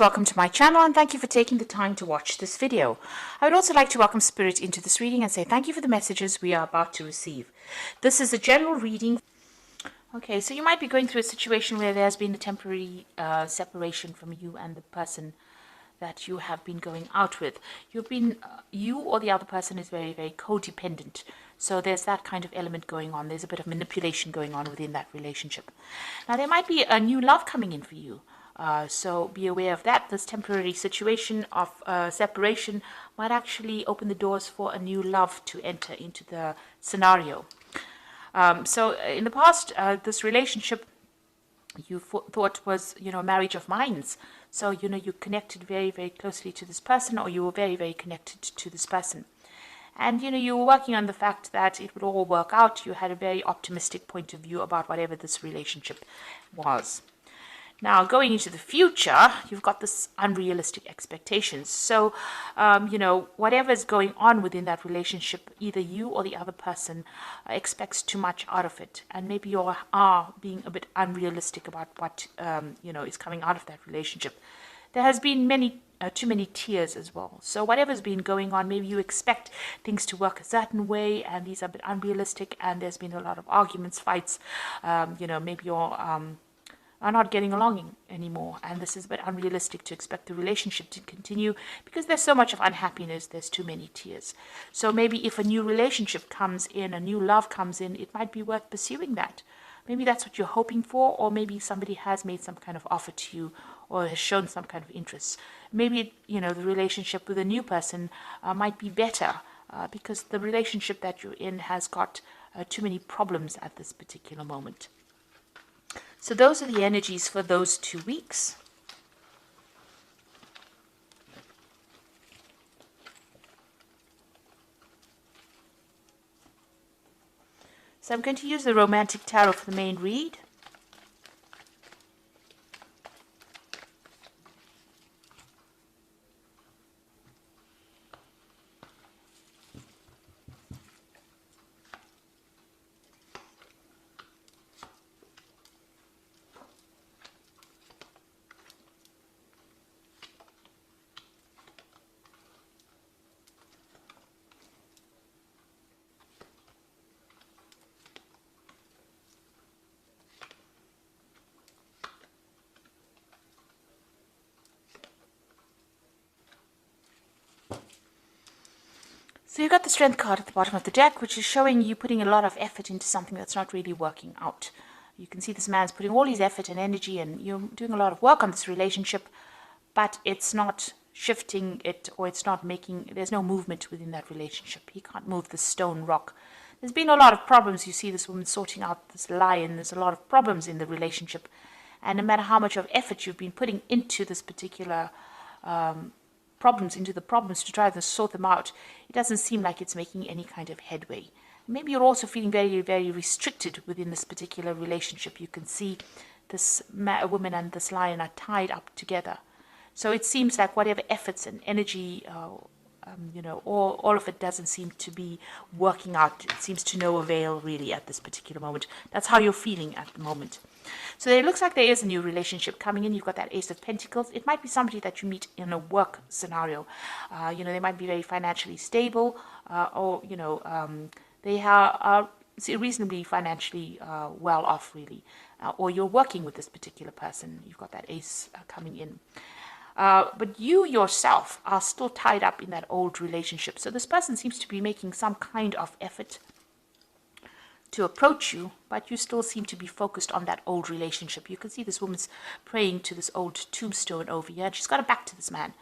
Welcome to my channel and thank you for taking the time to watch this video. I would also like to welcome Spirit into this reading and say thank you for the messages we are about to receive. This is a general reading. Okay, so you might be going through a situation where there's been a temporary separation from you and the person that you have been going out with. You or the other person is very, very codependent. So there's that kind of element going on. There's a bit of manipulation going on within that relationship. Now there might be a new love coming in for you. So be aware of that. This temporary situation of separation might actually open the doors for a new love to enter into the scenario. So in the past, this relationship you thought was, a marriage of minds. So, you connected very, very closely to this person, or you were very, very connected to this person. And, you were working on the fact that it would all work out. You had a very optimistic point of view about whatever this relationship was. Now, going into the future, you've got this unrealistic expectations. So, whatever's going on within that relationship, either you or the other person expects too much out of it. And maybe you are being a bit unrealistic about what, is coming out of that relationship. There has been too many tears as well. So whatever's been going on, maybe you expect things to work a certain way, and these are a bit unrealistic, and there's been a lot of arguments, fights. Maybe you're are not getting along anymore, and this is a bit unrealistic to expect the relationship to continue because there's so much of unhappiness, there's too many tears. So maybe if a new relationship comes in, a new love comes in, it might be worth pursuing that. Maybe that's what you're hoping for, or maybe somebody has made some kind of offer to you or has shown some kind of interest. Maybe, the relationship with a new person might be better because the relationship that you're in has got too many problems at this particular moment. So those are the energies for those 2 weeks. So I'm going to use the Romantic Tarot for the main read. So you've got the Strength card at the bottom of the deck, which is showing you putting a lot of effort into something that's not really working out. You can see this man's putting all his effort and energy, and you're doing a lot of work on this relationship, but it's not shifting it, or it's not there's no movement within that relationship. He can't move the stone rock. There's been a lot of problems. You see this woman sorting out this lion. There's a lot of problems in the relationship. And no matter how much of effort you've been putting into this particular problems to try to sort them out, it doesn't seem like it's making any kind of headway. Maybe you're also feeling very, very restricted within this particular relationship. You can see this woman and this lion are tied up together. So it seems like whatever efforts and energy, all of it doesn't seem to be working out. It seems to no avail really at this particular moment. That's how you're feeling at the moment. So it looks like there is a new relationship coming in. You've got that Ace of Pentacles. It might be somebody that you meet in a work scenario. They might be very financially stable, or they are reasonably financially well off, really. Or you're working with this particular person. You've got that Ace coming in. But you yourself are still tied up in that old relationship. So this person seems to be making some kind of effort to approach you, but you still seem to be focused on that old relationship. You can see this woman's praying to this old tombstone over here, and she's got her back to this man.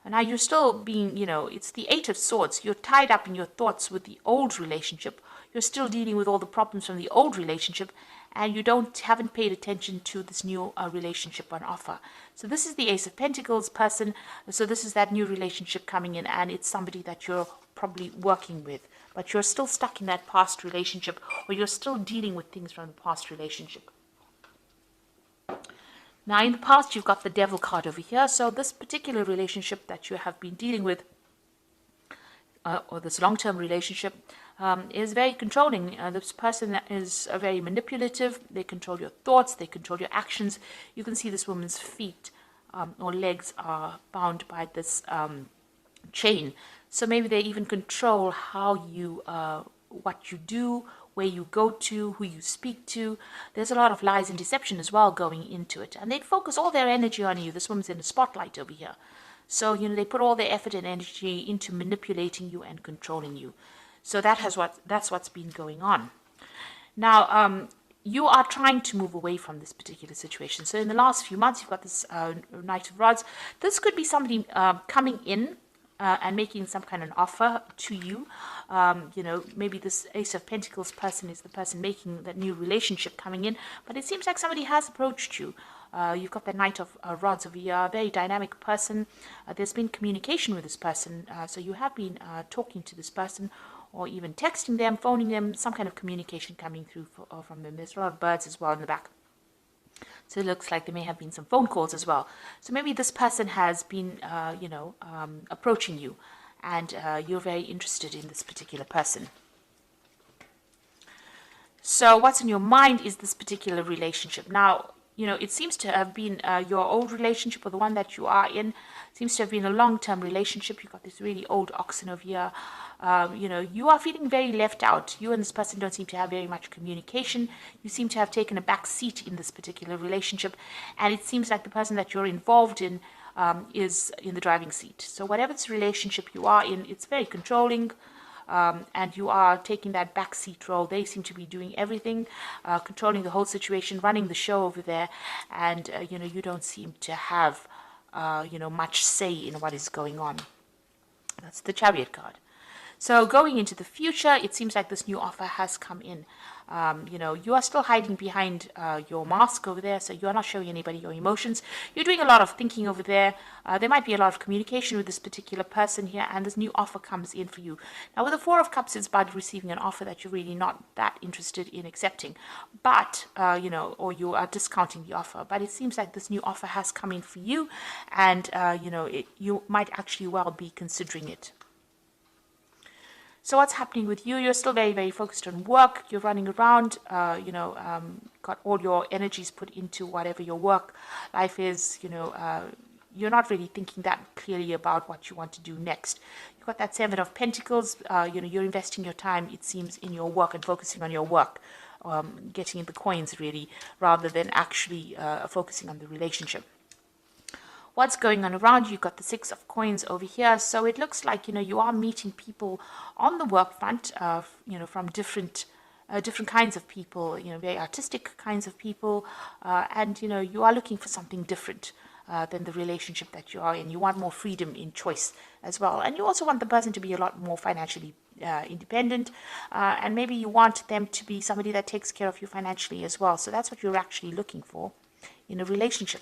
And now you're still being, it's the Eight of Swords. You're tied up in your thoughts with the old relationship. You're still dealing with all the problems from the old relationship, and you haven't paid attention to this new relationship on offer. So this is the Ace of Pentacles person. So this is that new relationship coming in, and it's somebody that you're probably working with, but you're still stuck in that past relationship, or you're still dealing with things from the past relationship. Now, in the past, you've got the Devil card over here. So this particular relationship that you have been dealing with, or this long-term relationship, is very controlling. This person is very manipulative. They control your thoughts. They control your actions. You can see this woman's feet or legs are bound by this chain. So maybe they even control how you, what you do, where you go to, who you speak to. There's a lot of lies and deception as well going into it. And they'd focus all their energy on you. This woman's in the spotlight over here. So, they put all their effort and energy into manipulating you and controlling you. So that's what's been going on. Now, you are trying to move away from this particular situation. So in the last few months, you've got this Knight of Rods. This could be somebody coming in and making some kind of offer to you. Maybe this Ace of Pentacles person is the person making that new relationship coming in. But it seems like somebody has approached you. You've got the Knight of Rods over here, a very dynamic person. There's been communication with this person. So you have been talking to this person, or even texting them, phoning them, some kind of communication coming through from them. There's a lot of birds as well in the back. So it looks like there may have been some phone calls as well. So maybe this person has been, approaching you, and you're very interested in this particular person. So what's in your mind is this particular relationship. Now, it seems to have been your old relationship, or the one that you are in, seems to have been a long-term relationship. You've got this really old oxen over here. You are feeling very left out. You and this person don't seem to have very much communication. You seem to have taken a back seat in this particular relationship. And it seems like the person that you're involved in is in the driving seat. So whatever this relationship you are in, it's very controlling. And you are taking that backseat role. They seem to be doing everything, controlling the whole situation, running the show over there, and you don't seem to have much say in what is going on. That's the Chariot card. So going into the future, it seems like this new offer has come in. You are still hiding behind your mask over there, so you are not showing anybody your emotions. You're doing a lot of thinking over there. There might be a lot of communication with this particular person here, and this new offer comes in for you. Now, with the Four of Cups, it's about receiving an offer that you're really not that interested in accepting, but, or you are discounting the offer. But it seems like this new offer has come in for you, and, you might actually well be considering it. So what's happening with you? You're still very, very focused on work. You're running around, got all your energies put into whatever your work life is. You're not really thinking that clearly about what you want to do next. You've got that Seven of Pentacles. You're investing your time, it seems, in your work and focusing on your work, getting the coins really, rather than actually focusing on the relationship. What's going on around you? You've got the Six of Coins over here. So it looks like, you are meeting people on the work front, from different kinds of people, very artistic kinds of people. And, you are looking for something different than the relationship that you are in. You want more freedom in choice as well. And you also want the person to be a lot more financially independent. And maybe you want them to be somebody that takes care of you financially as well. So that's what you're actually looking for in a relationship.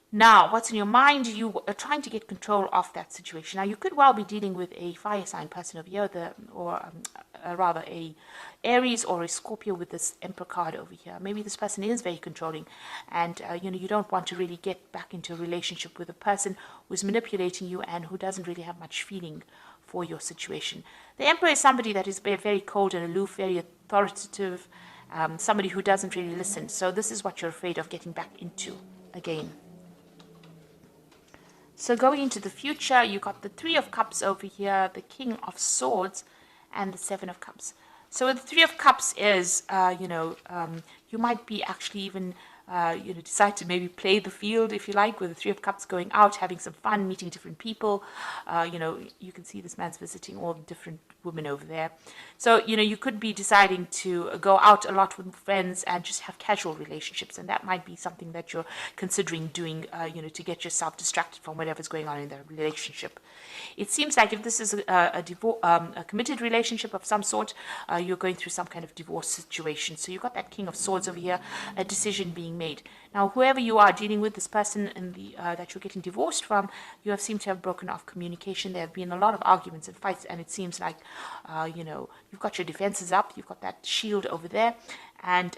Now, what's in your mind? You are trying to get control of that situation. Now, you could well be dealing with a fire sign person over here, or rather a Aries or a Scorpio with this Emperor card over here. Maybe this person is very controlling, and you don't want to really get back into a relationship with a person who's manipulating you and who doesn't really have much feeling for your situation. The Emperor is somebody that is very cold and aloof, very authoritative, somebody who doesn't really listen. So this is what you're afraid of getting back into again. So going into the future, you got the Three of Cups over here, the King of Swords, and the Seven of Cups. So the Three of Cups is, you might be actually even, decide to maybe play the field, if you like, with the Three of Cups, going out, having some fun, meeting different people. You can see this man's visiting all the different women over there. So, you could be deciding to go out a lot with friends and just have casual relationships. And that might be something that you're considering doing, to get yourself distracted from whatever's going on in the relationship. It seems like if this is a committed relationship of some sort, you're going through some kind of divorce situation. So you've got that King of Swords over here, a decision being made. Now, whoever you are dealing with, this person in the that you're getting divorced from, you have seemed to have broken off communication. There have been a lot of arguments and fights, and it seems like, you've got your defenses up. You've got that shield over there, and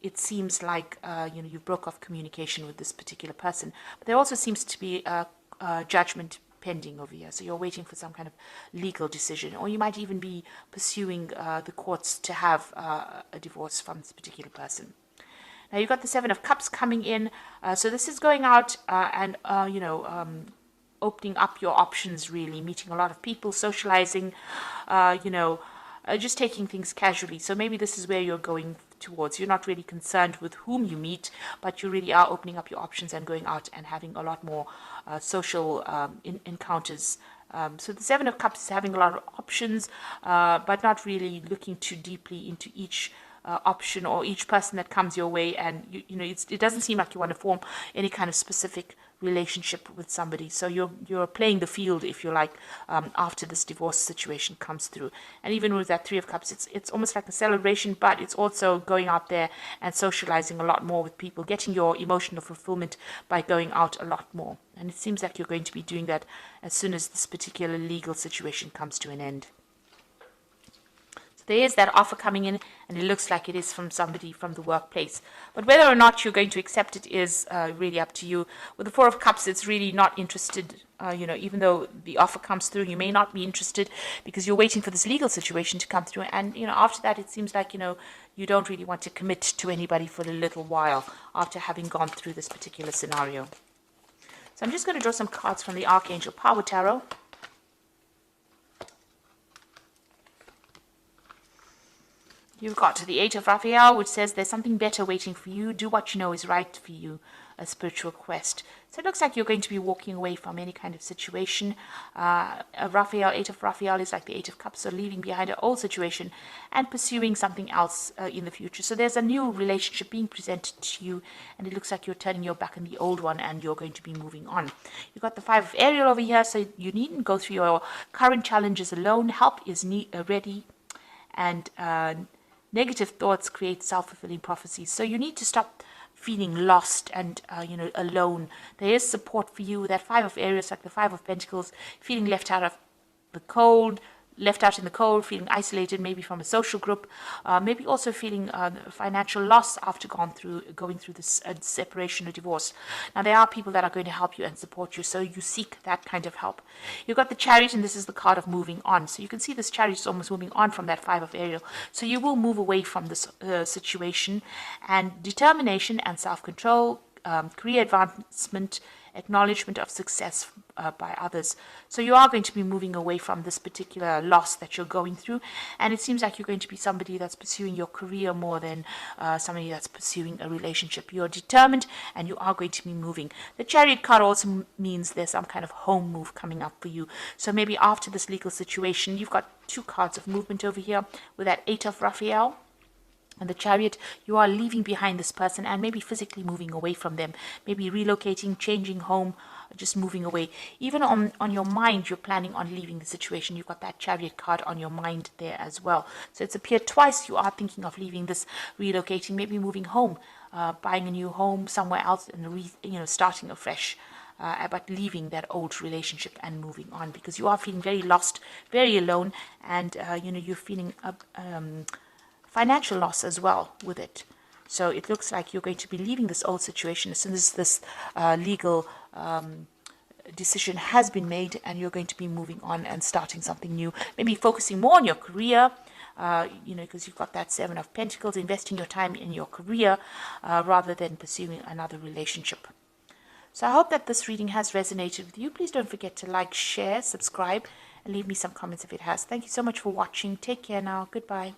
it seems like, you've broke off communication with this particular person. But there also seems to be a judgment pending over here. So you're waiting for some kind of legal decision, or you might even be pursuing the courts to have a divorce from this particular person. Now you've got the Seven of Cups coming in. So this is going out and, opening up your options, really, meeting a lot of people, socializing, just taking things casually. So maybe this is where you're going towards. You're not really concerned with whom you meet, but you really are opening up your options and going out and having a lot more social encounters. So the Seven of Cups is having a lot of options, but not really looking too deeply into each option or each person that comes your way. And it doesn't seem like you want to form any kind of specific relationship with somebody. So you're playing the field, if you like, after this divorce situation comes through. And even with that Three of Cups, it's almost like a celebration, but it's also going out there and socializing a lot more with people, getting your emotional fulfillment by going out a lot more. And it seems like you're going to be doing that as soon as this particular legal situation comes to an end. There is that offer coming in, and it looks like it is from somebody from the workplace. But whether or not you're going to accept it is really up to you. With the Four of Cups, it's really not interested. Even though the offer comes through, you may not be interested because you're waiting for this legal situation to come through. And, after that, it seems like, you don't really want to commit to anybody for a little while after having gone through this particular scenario. So I'm just going to draw some cards from the Archangel Power Tarot. You've got the Eight of Raphael, which says there's something better waiting for you. Do what you know is right for you, a spiritual quest. So it looks like you're going to be walking away from any kind of situation. Eight of Raphael is like the Eight of Cups, so leaving behind an old situation and pursuing something else in the future. So there's a new relationship being presented to you, and it looks like you're turning your back on the old one and you're going to be moving on. You've got the Five of Ariel over here, so you needn't go through your current challenges alone. Help is ready, and negative thoughts create self-fulfilling prophecies. So you need to stop feeling lost and, alone. There is support for you. That Five of Aries, like the Five of Pentacles, feeling left out in the cold, feeling isolated, maybe from a social group, maybe also feeling financial loss after going through this separation or divorce. Now, there are people that are going to help you and support you, so you seek that kind of help. You've got the Chariot, and this is the card of moving on. So you can see this Chariot is almost moving on from that Five of Ariel. So you will move away from this situation, and determination and self-control, career advancement, acknowledgement of success by others. So you are going to be moving away from this particular loss that you're going through, and it seems like you're going to be somebody that's pursuing your career more than somebody that's pursuing a relationship. You're determined and you are going to be moving. The Chariot card also means there's some kind of home move coming up for you. So maybe after this legal situation, you've got two cards of movement over here with that Eight of Raphael and the Chariot. You are leaving behind this person and maybe physically moving away from them, maybe relocating, changing home, just moving away. Even on your mind, you're planning on leaving the situation. You've got that Chariot card on your mind there as well. So it's appeared twice. You are thinking of leaving this, relocating, maybe moving home, buying a new home somewhere else, and starting afresh. But leaving that old relationship and moving on, because you are feeling very lost, very alone, and you're feeling financial loss as well with it. So it looks like you're going to be leaving this old situation as soon as this legal decision has been made, and you're going to be moving on and starting something new, maybe focusing more on your career, because you've got that Seven of Pentacles, investing your time in your career rather than pursuing another relationship. So I hope that this reading has resonated with you. Please don't forget to like, share, subscribe, and leave me some comments if it has. Thank you so much for watching. Take care now. Goodbye.